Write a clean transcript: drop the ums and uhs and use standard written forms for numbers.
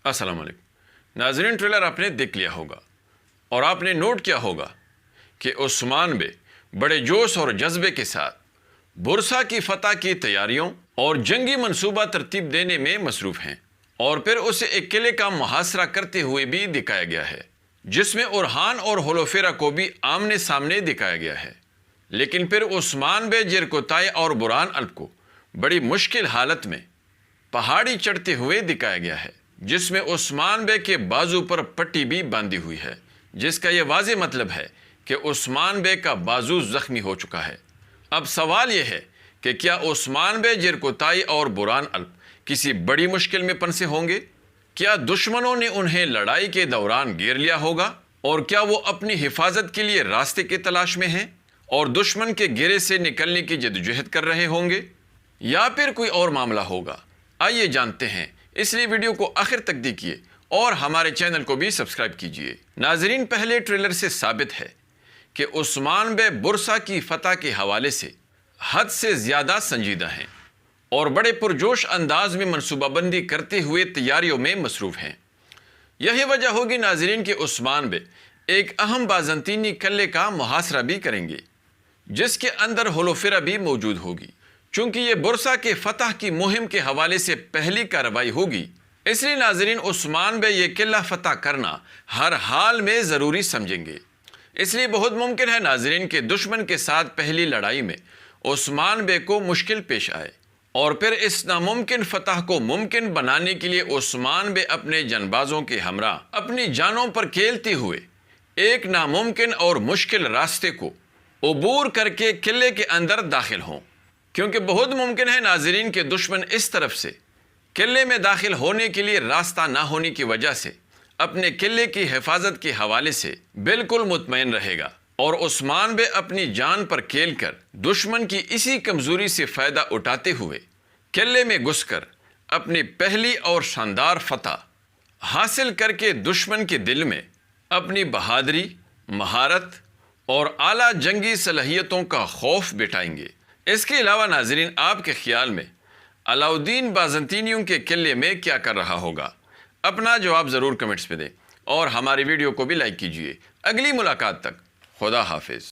السلام علیکم ناظرین، ٹریلر آپ نے دیکھ لیا ہوگا اور آپ نے نوٹ کیا ہوگا کہ عثمان بے بڑے جوش اور جذبے کے ساتھ برسا کی فتح کی تیاریوں اور جنگی منصوبہ ترتیب دینے میں مصروف ہیں، اور پھر اسے ایک قلعے کا محاصرہ کرتے ہوئے بھی دکھایا گیا ہے جس میں اورحان اور ہولوفیرا کو بھی آمنے سامنے دکھایا گیا ہے۔ لیکن پھر عثمان بے جرکوتائے اور برہان الب کو بڑی مشکل حالت میں پہاڑی چڑھتے ہوئے دکھایا گیا ہے، جس میں عثمان بے کے بازو پر پٹی بھی باندھی ہوئی ہے، جس کا یہ واضح مطلب ہے کہ عثمان بے کا بازو زخمی ہو چکا ہے۔ اب سوال یہ ہے کہ کیا عثمان بے جرکوتائی اور برہان الب کسی بڑی مشکل میں پھنسے ہوں گے؟ کیا دشمنوں نے انہیں لڑائی کے دوران گھیر لیا ہوگا؟ اور کیا وہ اپنی حفاظت کے لیے راستے کی تلاش میں ہیں اور دشمن کے گھیرے سے نکلنے کی جدوجہد کر رہے ہوں گے، یا پھر کوئی اور معاملہ ہوگا؟ آئیے جانتے ہیں، اس لیے ویڈیو کو آخر تک دیکھیے اور ہمارے چینل کو بھی سبسکرائب کیجیے۔ ناظرین، پہلے ٹریلر سے ثابت ہے کہ عثمان بے برسا کی فتح کے حوالے سے حد سے زیادہ سنجیدہ ہیں اور بڑے پرجوش انداز میں منصوبہ بندی کرتے ہوئے تیاریوں میں مصروف ہیں۔ یہی وجہ ہوگی ناظرین کہ عثمان بے ایک اہم بازنطینی قلعے کا محاصرہ بھی کریں گے جس کے اندر ہولوفیرا بھی موجود ہوگی۔ چونکہ یہ برسا کے فتح کی مہم کے حوالے سے پہلی کارروائی ہوگی، اس لیے ناظرین عثمان بے یہ قلعہ فتح کرنا ہر حال میں ضروری سمجھیں گے۔ اس لیے بہت ممکن ہے ناظرین کہ دشمن کے ساتھ پہلی لڑائی میں عثمان بے کو مشکل پیش آئے، اور پھر اس ناممکن فتح کو ممکن بنانے کے لیے عثمان بے اپنے جنبازوں کے ہمراہ اپنی جانوں پر کھیلتے ہوئے ایک ناممکن اور مشکل راستے کو عبور کر کے قلعے کے اندر داخل ہوں، کیونکہ بہت ممکن ہے ناظرین کہ دشمن اس طرف سے قلعے میں داخل ہونے کے لیے راستہ نہ ہونے کی وجہ سے اپنے قلعے کی حفاظت کے حوالے سے بالکل مطمئن رہے گا، اور عثمان بے اپنی جان پر کھیل کر دشمن کی اسی کمزوری سے فائدہ اٹھاتے ہوئے قلعے میں گھس کر اپنی پہلی اور شاندار فتح حاصل کر کے دشمن کے دل میں اپنی بہادری، مہارت اور اعلیٰ جنگی صلاحیتوں کا خوف بٹھائیں گے۔ اس کے علاوہ ناظرین، آپ کے خیال میں علاؤدین بازنطینیوں کے قلعے میں کیا کر رہا ہوگا؟ اپنا جواب ضرور کمنٹس میں دیں اور ہماری ویڈیو کو بھی لائک کیجیے۔ اگلی ملاقات تک خدا حافظ۔